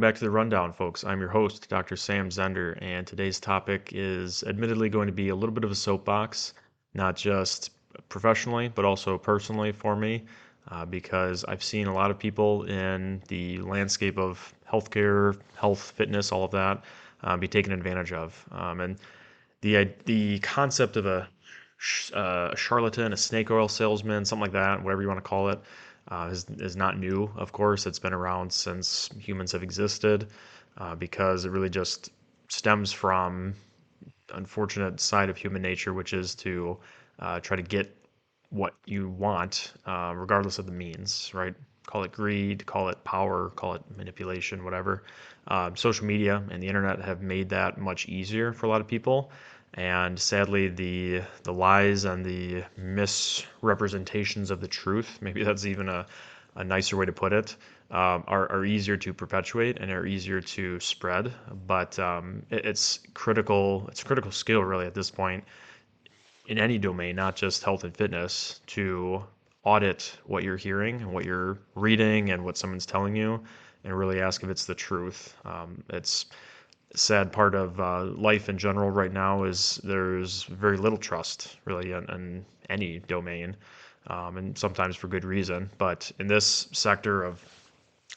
back to the rundown, folks. I'm your host, Dr. Sam Zehnder, and today's topic is admittedly going to be a little bit of a soapbox, not just professionally, but also personally for me, because I've seen a lot of people in the landscape of healthcare, health, fitness, all of that, be taken advantage of. And the concept of a charlatan, a snake oil salesman, something like that, whatever you want to call it, is not new. Of course, it's been around since humans have existed, because it really just stems from unfortunate side of human nature, which is to try to get what you want, regardless of the means, right? Call it greed, call it power, call it manipulation, whatever. Social media and the internet have made that much easier for a lot of people. And sadly, the lies and the misrepresentations of the truth, maybe that's even a nicer way to put it, are easier to perpetuate and are easier to spread. But it's critical. It's a critical skill, really, at this point in any domain, not just health and fitness, to audit what you're hearing and what you're reading and what someone's telling you, and really ask if it's the truth. It's a sad part of life in general right now is there's very little trust, really, in any domain, and sometimes for good reason. But in this sector of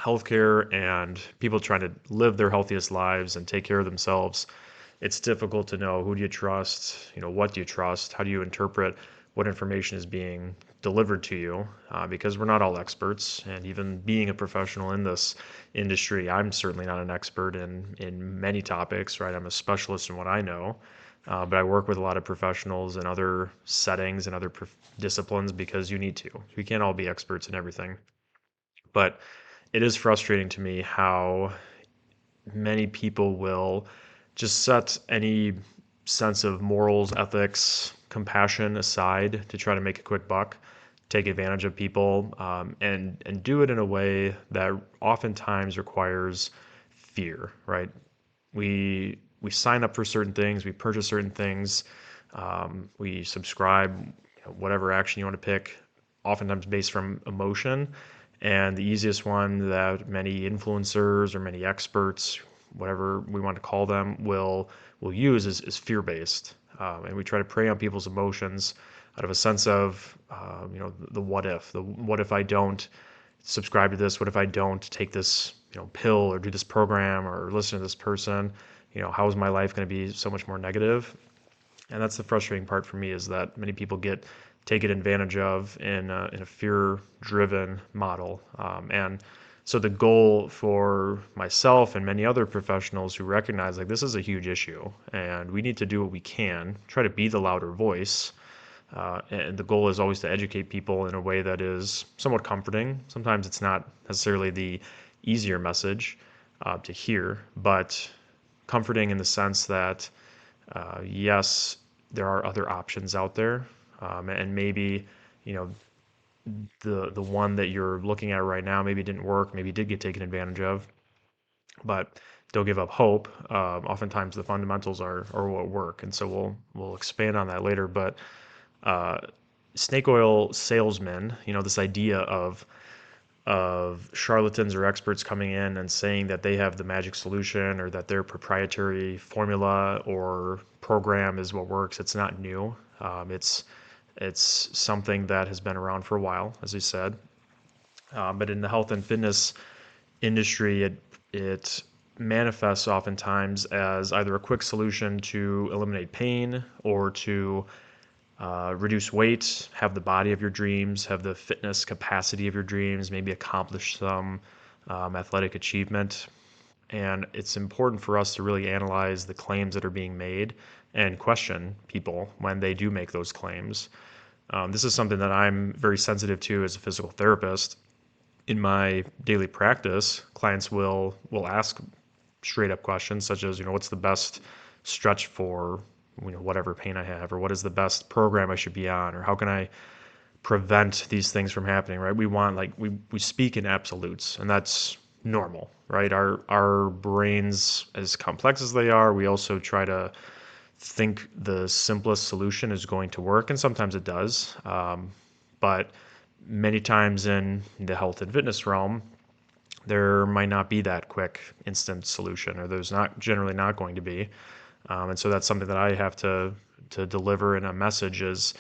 healthcare and people trying to live their healthiest lives and take care of themselves, it's difficult to know who do you trust, what do you trust, how do you interpret what information is being delivered to you, because we're not all experts. And even being a professional in this industry, I'm certainly not an expert in many topics, right? I'm a specialist in what I know, but I work with a lot of professionals in other settings and other disciplines because you need to. We can't all be experts in everything. But it is frustrating to me how many people will just set any sense of morals, ethics, compassion aside to try to make a quick buck, take advantage of people, and do it in a way that oftentimes requires fear. Right? We sign up for certain things, we purchase certain things, we subscribe, whatever action you want to pick, oftentimes based from emotion. And the easiest one that many influencers or many experts, whatever we want to call them, will use is fear-based. And we try to prey on people's emotions out of a sense of, the what if I don't subscribe to this? What if I don't take this, pill or do this program or listen to this person? How is my life going to be so much more negative? And that's the frustrating part for me, is that many people get taken advantage of in a fear-driven model. And so the goal for myself and many other professionals who recognize like this is a huge issue and we need to do what we can, try to be the louder voice. And the goal is always to educate people in a way that is somewhat comforting. Sometimes it's not necessarily the easier message to hear, but comforting in the sense that yes, there are other options out there, and maybe the one that you're looking at right now maybe didn't work, maybe did get taken advantage of, but don't give up hope. Oftentimes the fundamentals are what work, and so we'll expand on that later. But uh, snake oil salesmen, this idea of charlatans or experts coming in and saying that they have the magic solution or that their proprietary formula or program is what works. It's not new. It's something that has been around for a while, as we said. But in the health and fitness industry, it manifests oftentimes as either a quick solution to eliminate pain or to reduce weight, have the body of your dreams, have the fitness capacity of your dreams, maybe accomplish some athletic achievement. And it's important for us to really analyze the claims that are being made and question people when they do make those claims. This is something that I'm very sensitive to as a physical therapist. In my daily practice, clients will ask straight up questions such as, what's the best stretch for whatever pain I have, or what is the best program I should be on, or how can I prevent these things from happening, right? We want we speak in absolutes, and that's normal, right? Our brains, as complex as they are, we also try to think the simplest solution is going to work, and sometimes it does. But many times in the health and fitness realm, there might not be that quick instant solution, or there's not generally not going to be. And so that's something that I have to deliver in a message is,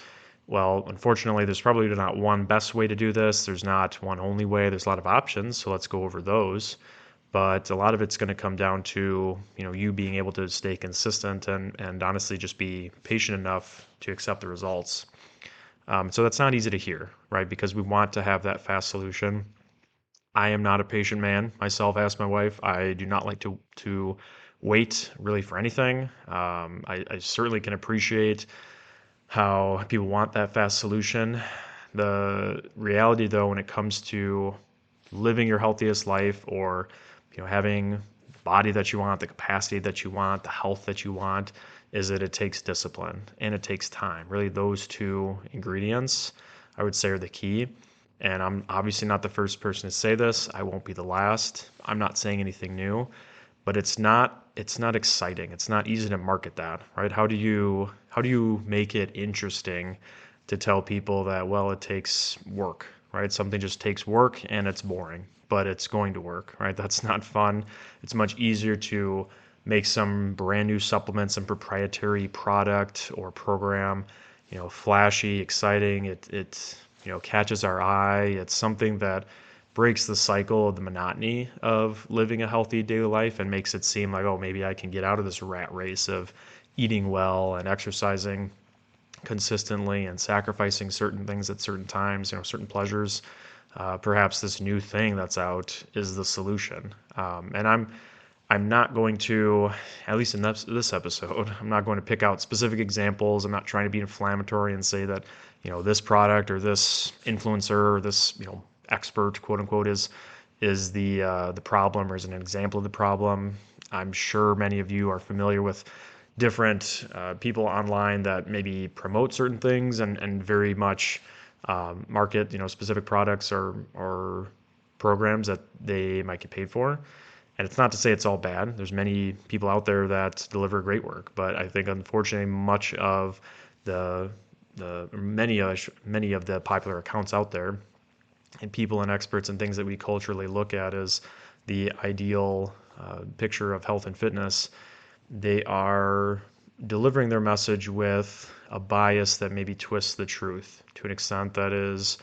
well, unfortunately, there's probably not one best way to do this. There's not one only way. There's a lot of options, so let's go over those. But a lot of it's going to come down to, you being able to stay consistent and honestly just be patient enough to accept the results. So that's not easy to hear, right? Because we want to have that fast solution. I am not a patient man myself. Ask my wife. I do not like to wait really for anything. I certainly can appreciate how people want that fast solution. The reality, though, when it comes to living your healthiest life, or having the body that you want, the capacity that you want, the health that you want, is that it takes discipline and it takes time. Really, those two ingredients, I would say, are the key. And I'm obviously not the first person to say this. I won't be the last. I'm not saying anything new, but it's not exciting. It's not easy to market that, right? How do you make it interesting to tell people that, well, it takes work, right? Something just takes work and it's boring, but it's going to work, right? That's not fun. It's much easier to make some brand new supplements and proprietary product or program, flashy, exciting. It catches our eye. It's something that breaks the cycle of the monotony of living a healthy daily life and makes it seem like, oh, maybe I can get out of this rat race of eating well and exercising consistently and sacrificing certain things at certain times, certain pleasures. Perhaps this new thing that's out is the solution. And I'm not going to, at least in this episode, I'm not going to pick out specific examples. I'm not trying to be inflammatory and say that, this product or this influencer or this, expert, quote unquote, is the problem or is an example of the problem. I'm sure many of you are familiar with different people online that maybe promote certain things and very much market, specific products or programs that they might get paid for. And it's not to say it's all bad. There's many people out there that deliver great work, but I think unfortunately much of many of the popular accounts out there and people and experts and things that we culturally look at as the ideal picture of health and fitness, they are delivering their message with a bias that maybe twists the truth to an extent that is,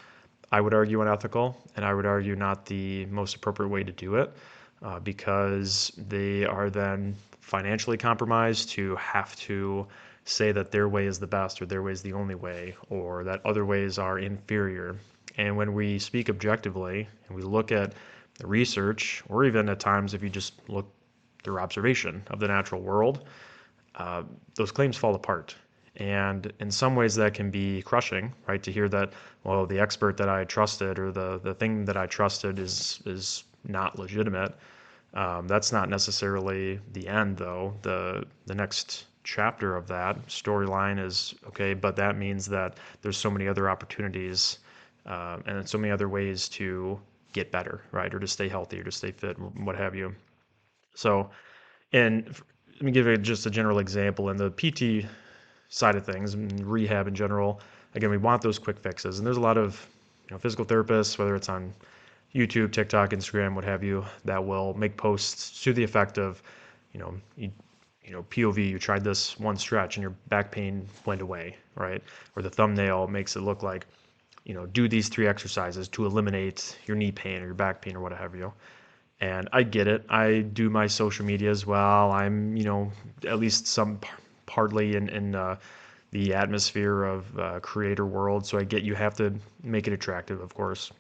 I would argue, unethical, and I would argue not the most appropriate way to do it, because they are then financially compromised to have to say that their way is the best or their way is the only way or that other ways are inferior. And when we speak objectively and we look at the research, or even at times if you just look through observation of the natural world, those claims fall apart. And in some ways that can be crushing, right? To hear that, well, the expert that I trusted or the thing that I trusted is not legitimate. That's not necessarily the end, though. The next chapter of that storyline is, okay, but that means that there's so many other opportunities and so many other ways to get better, right? Or to stay healthy or to stay fit, what have you. So, and let me give you just a general example. In the PT side of things and rehab in general, again, we want those quick fixes. And there's a lot of physical therapists, whether it's on YouTube, TikTok, Instagram, what have you, that will make posts to the effect of, POV, you tried this one stretch and your back pain went away, right? Or the thumbnail makes it look like, do these 3 exercises to eliminate your knee pain or your back pain or what have you. And I get it. I do my social media as well. I'm, at least partly in the atmosphere of creator world. So I get you have to make it attractive, of course.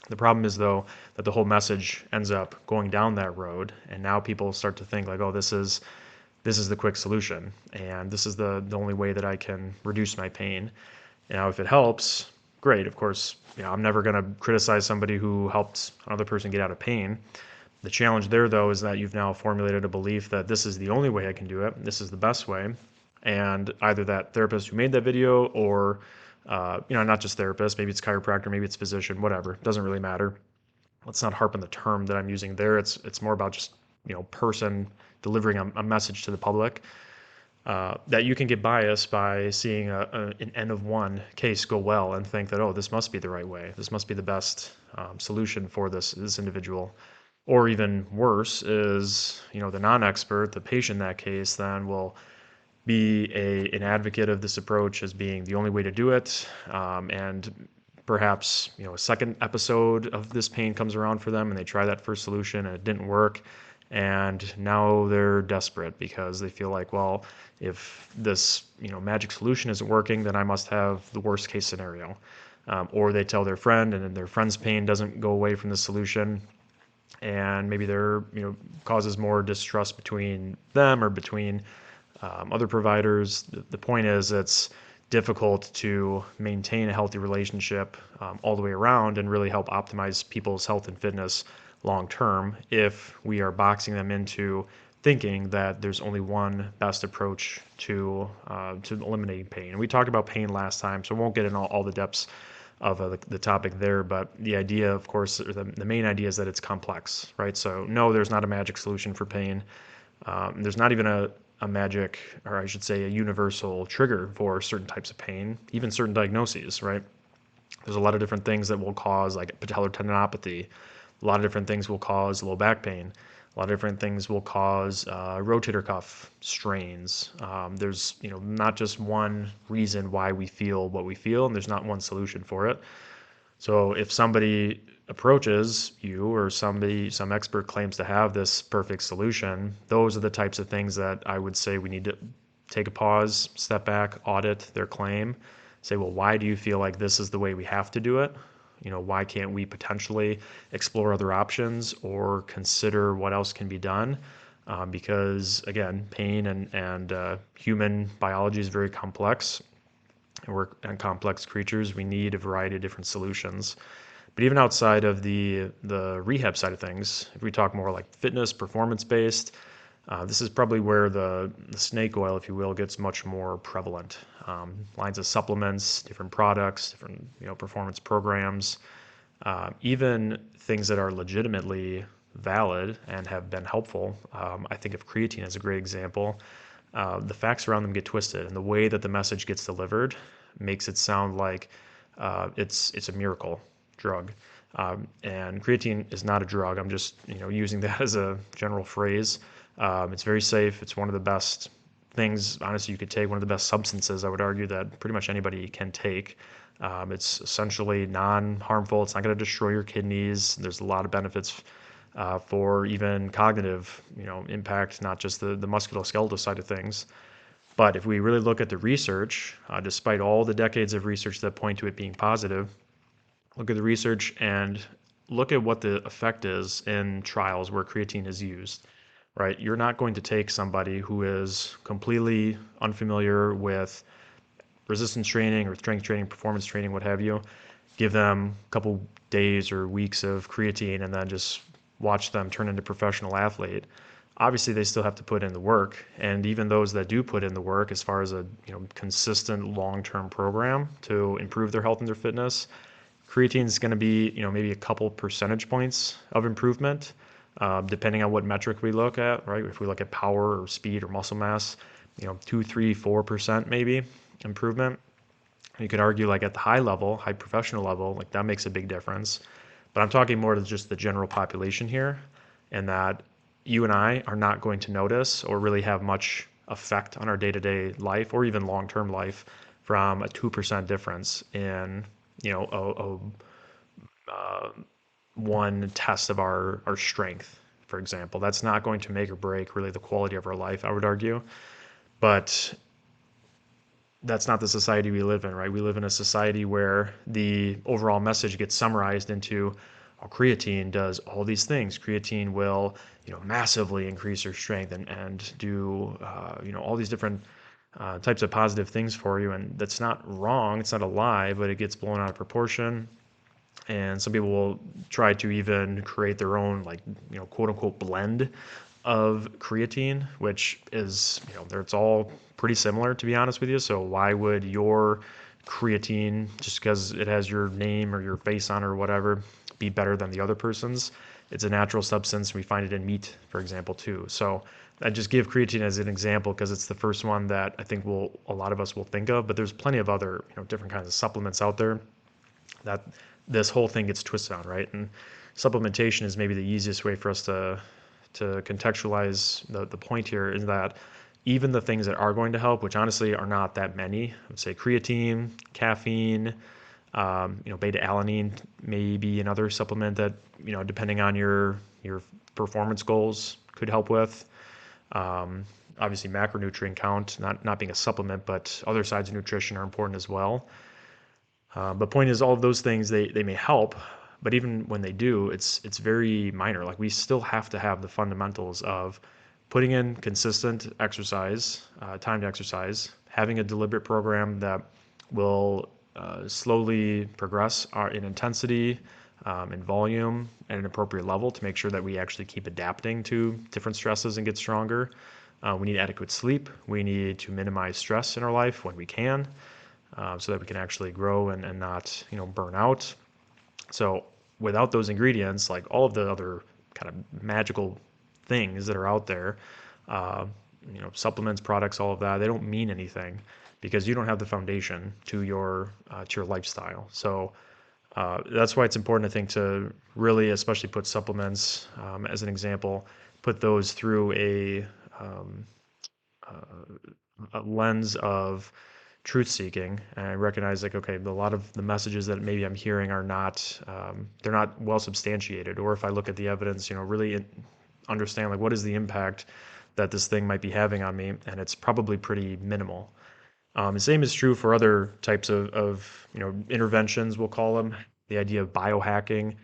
The problem is, though, that the whole message ends up going down that road, and now people start to think like, oh, this is the quick solution, and this is the only way that I can reduce my pain. Now, if it helps, great. Of course, I'm never going to criticize somebody who helped another person get out of pain. The challenge there, though, is that you've now formulated a belief that this is the only way I can do it, this is the best way, and either that therapist who made that video or not just therapist, maybe it's chiropractor, maybe it's physician, whatever, doesn't really matter. Let's not harp on the term that I'm using there. It's more about just, person delivering a message to the public, that you can get biased by seeing an N of 1 case go well and think that, oh, this must be the right way. This must be the best solution for this individual. Or even worse is, the non-expert, the patient in that case, then will be an advocate of this approach as being the only way to do it. And perhaps, a second episode of this pain comes around for them and they try that first solution and it didn't work. And now they're desperate because they feel like, well, if this, magic solution isn't working, then I must have the worst case scenario. Or they tell their friend and then their friend's pain doesn't go away from the solution, and maybe there causes more distrust between them or between other providers. The point is, it's difficult to maintain a healthy relationship all the way around and really help optimize people's health and fitness long term if we are boxing them into thinking that there's only one best approach to eliminating pain. And we talked about pain last time, so I won't get into all the depths of the topic there, but the idea, of course, or the main idea is that it's complex, right? So no, there's not a magic solution for pain. There's not even a magic, or I should say a universal trigger for certain types of pain, even certain diagnoses, right? There's a lot of different things that will cause like patellar tendinopathy. A lot of different things will cause low back pain. A lot of different things will cause rotator cuff strains. There's not just one reason why we feel what we feel, and there's not one solution for it. So if somebody approaches you or some expert claims to have this perfect solution, those are the types of things that I would say we need to take a pause, step back, audit their claim, say, well, why do you feel like this is the way we have to do it? Why can't we potentially explore other options or consider what else can be done? Because again, pain and human biology is very complex, and we're complex creatures. We need a variety of different solutions. But even outside of the rehab side of things, if we talk more like fitness, performance based, this is probably where the snake oil, if you will, gets much more prevalent. Lines of supplements, different products, different performance programs, even things that are legitimately valid and have been helpful. I think of creatine as a great example. The facts around them get twisted, and the way that the message gets delivered makes it sound like it's a miracle drug. And creatine is not a drug. I'm just using that as a general phrase. It's very safe. It's one of the best things, honestly, you could take. One of the best substances, I would argue, that pretty much anybody can take. It's essentially non-harmful. It's not going to destroy your kidneys. There's a lot of benefits for even cognitive, impact, not just the musculoskeletal side of things. But if we really look at the research, despite all the decades of research that point to it being positive, look at the research and look at what the effect is in trials where creatine is used, right? You're not going to take somebody who is completely unfamiliar with resistance training or strength training, performance training, what have you, give them a couple days or weeks of creatine and then just watch them turn into a professional athlete. Obviously, they still have to put in the work, and even those that do put in the work, as far as a consistent long-term program to improve their health and their fitness, creatine is going to be maybe a couple percentage points of improvement, depending on what metric we look at, right? If we look at power or speed or muscle mass, 2, 3, 4% maybe improvement. You could argue like at the high level, high professional level, like that makes a big difference. But I'm talking more to just the general population here, and that you and I are not going to notice or really have much effect on our day-to-day life or even long-term life from a 2% difference in, one test of our strength, for example. That's not going to make or break really the quality of our life, I would argue. But that's not the society we live in, right? We live in a society where the overall message gets summarized into, oh, creatine does all these things. Creatine will, massively increase your strength and do, all these different types of positive things for you. And that's not wrong. It's not a lie, but it gets blown out of proportion. And some people will try to even create their own, like, quote unquote blend of creatine, which is, it's all pretty similar, to be honest with you. So why would your creatine, just because it has your name or your face on it or whatever, be better than the other person's? It's a natural substance. We find it in meat, for example, too. So I just give creatine as an example because it's the first one that I think a lot of us will think of, but there's plenty of other, different kinds of supplements out there that this whole thing gets twisted on, right? And supplementation is maybe the easiest way for us to contextualize the point here, is that even the things that are going to help, which honestly are not that many, I would say creatine, caffeine, beta alanine may be another supplement that, depending on your performance goals, could help with. Obviously, macronutrient count, not being a supplement, but other sides of nutrition are important as well. But point is, all of those things, they may help, but even when they do, it's very minor. Like, we still have to have the fundamentals of putting in consistent exercise, timed exercise, having a deliberate program that will slowly progress in intensity, in volume, at an appropriate level to make sure that we actually keep adapting to different stresses and get stronger. We need adequate sleep. We need to minimize stress in our life when we can, so that we can actually grow and not, burn out. So without those ingredients, like all of the other kind of magical things that are out there, uh, supplements, products, all of that, they don't mean anything because you don't have the foundation to your lifestyle. So that's why it's important, I think, to really, especially put supplements, as an example, put those through um, a lens of truth seeking. And I recognize, like, okay, a lot of the messages that maybe I'm hearing are not, they're not well substantiated. Or if I look at the evidence, really understand, like, what is the impact that this thing might be having on me, and it's probably pretty minimal. The same is true for other types of interventions, we'll call them. The idea of biohacking,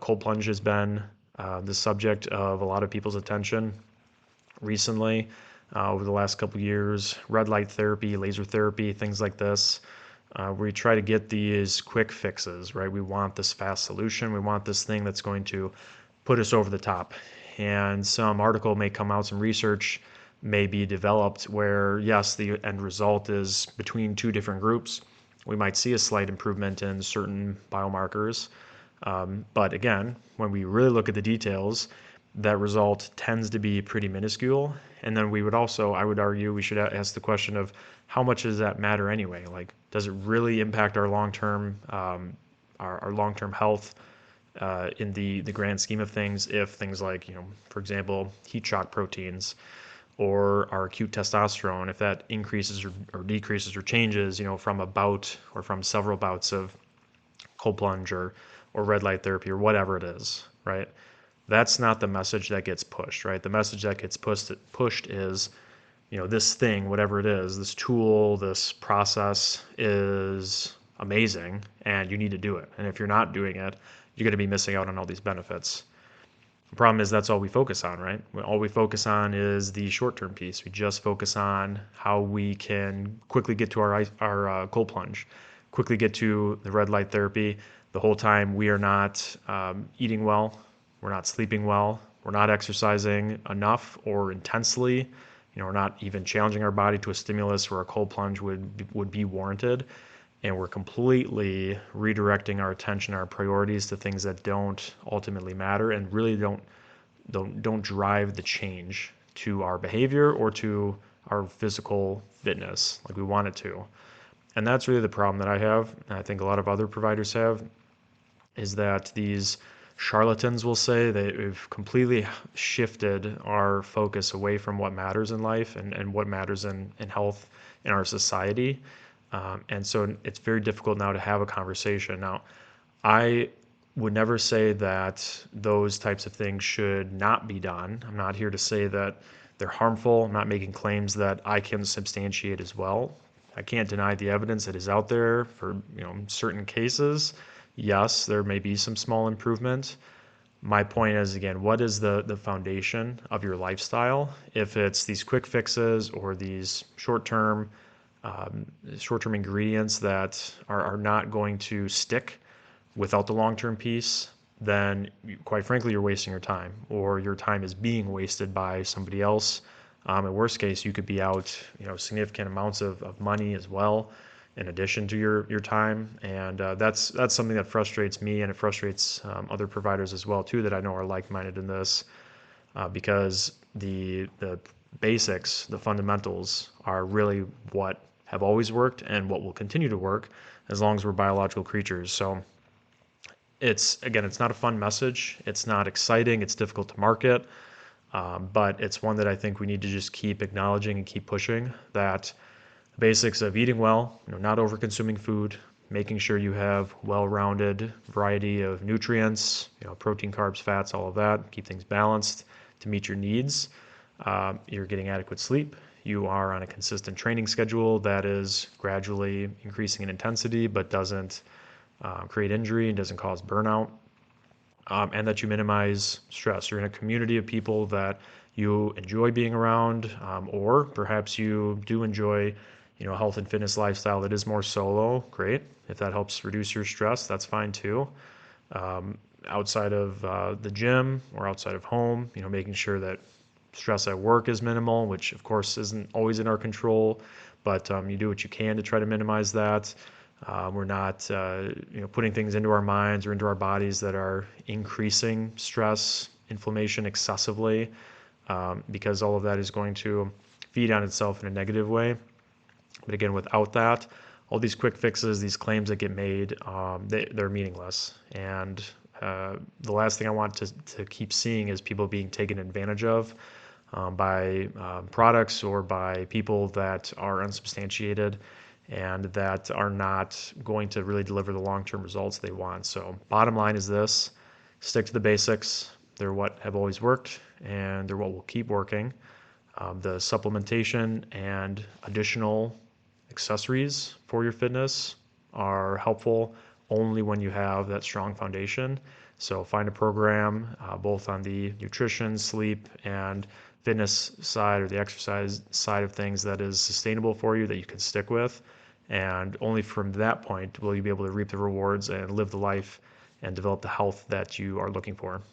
cold plunge has been the subject of a lot of people's attention recently, over the last couple of years. Red light therapy, laser therapy, things like this. We try to get these quick fixes, right? We want this fast solution. We want this thing that's going to put us over the top. And some article may come out, some research may be developed where, yes, the end result is between two different groups. We might see a slight improvement in certain biomarkers. But again, when we really look at the details, that result tends to be pretty minuscule. And then we would also, I would argue, we should ask the question of how much does that matter anyway? Like, does it really impact our long-term our long-term health in the grand scheme of things? If things like, for example, heat shock proteins or our acute testosterone, if that increases or decreases or changes, from a bout or from several bouts of cold plunge or red light therapy or whatever it is, right? That's not the message that gets pushed, right? The message that gets pushed is, this thing, whatever it is, this tool, this process is amazing and you need to do it. And if you're not doing it, you're going to be missing out on all these benefits. The problem is that's all we focus on, right? All we focus on is the short-term piece. We just focus on how we can quickly get to our cold plunge, quickly get to the red light therapy. The whole time we are not eating well, we're not sleeping well, we're not exercising enough or intensely. We're not even challenging our body to a stimulus where a cold plunge would be warranted. And we're completely redirecting our attention, our priorities to things that don't ultimately matter and really don't drive the change to our behavior or to our physical fitness like we want it to. And that's really the problem that I have, and I think a lot of other providers have, is that these charlatans will say they've completely shifted our focus away from what matters in life and what matters in health in our society. And so it's very difficult now to have a conversation. Now, I would never say that those types of things should not be done. I'm not here to say that they're harmful. I'm not making claims that I can substantiate as well. I can't deny the evidence that is out there for, certain cases. Yes, there may be some small improvement. My point is, again, what is the foundation of your lifestyle? If it's these quick fixes or these short-term ingredients that are not going to stick without the long-term piece, then quite frankly, you're wasting your time, or your time is being wasted by somebody else. In worst case, you could be out, significant amounts of money as well, in addition to your time. And that's something that frustrates me, and it frustrates other providers as well too that I know are like-minded in this, because the basics, the fundamentals, are really what have always worked and what will continue to work as long as we're biological creatures. So It's not a fun message. It's not exciting. It's difficult to market. But it's one that I think we need to just keep acknowledging and keep pushing, that the basics of eating well, not over consuming food, making sure you have well-rounded variety of nutrients, protein, carbs, fats, all of that, keep things balanced to meet your needs. You're getting adequate sleep. You are on a consistent training schedule that is gradually increasing in intensity, but doesn't create injury and doesn't cause burnout. And that you minimize stress. You're in a community of people that you enjoy being around, or perhaps you do enjoy, a health and fitness lifestyle that is more solo. Great. If that helps reduce your stress, that's fine too. Outside of the gym or outside of home, making sure that stress at work is minimal, which of course isn't always in our control, but you do what you can to try to minimize that. We're not, putting things into our minds or into our bodies that are increasing stress, inflammation excessively, because all of that is going to feed on itself in a negative way. But again, without that, all these quick fixes, these claims that get made, they're meaningless. And the last thing I want to keep seeing is people being taken advantage of by products or by people that are unsubstantiated and that are not going to really deliver the long-term results they want. So bottom line is this: stick to the basics. They're what have always worked, and they're what will keep working. The supplementation and additional accessories for your fitness are helpful only when you have that strong foundation. So find a program both on the nutrition, sleep, and fitness side or the exercise side of things that is sustainable for you, that you can stick with. And only from that point will you be able to reap the rewards and live the life and develop the health that you are looking for.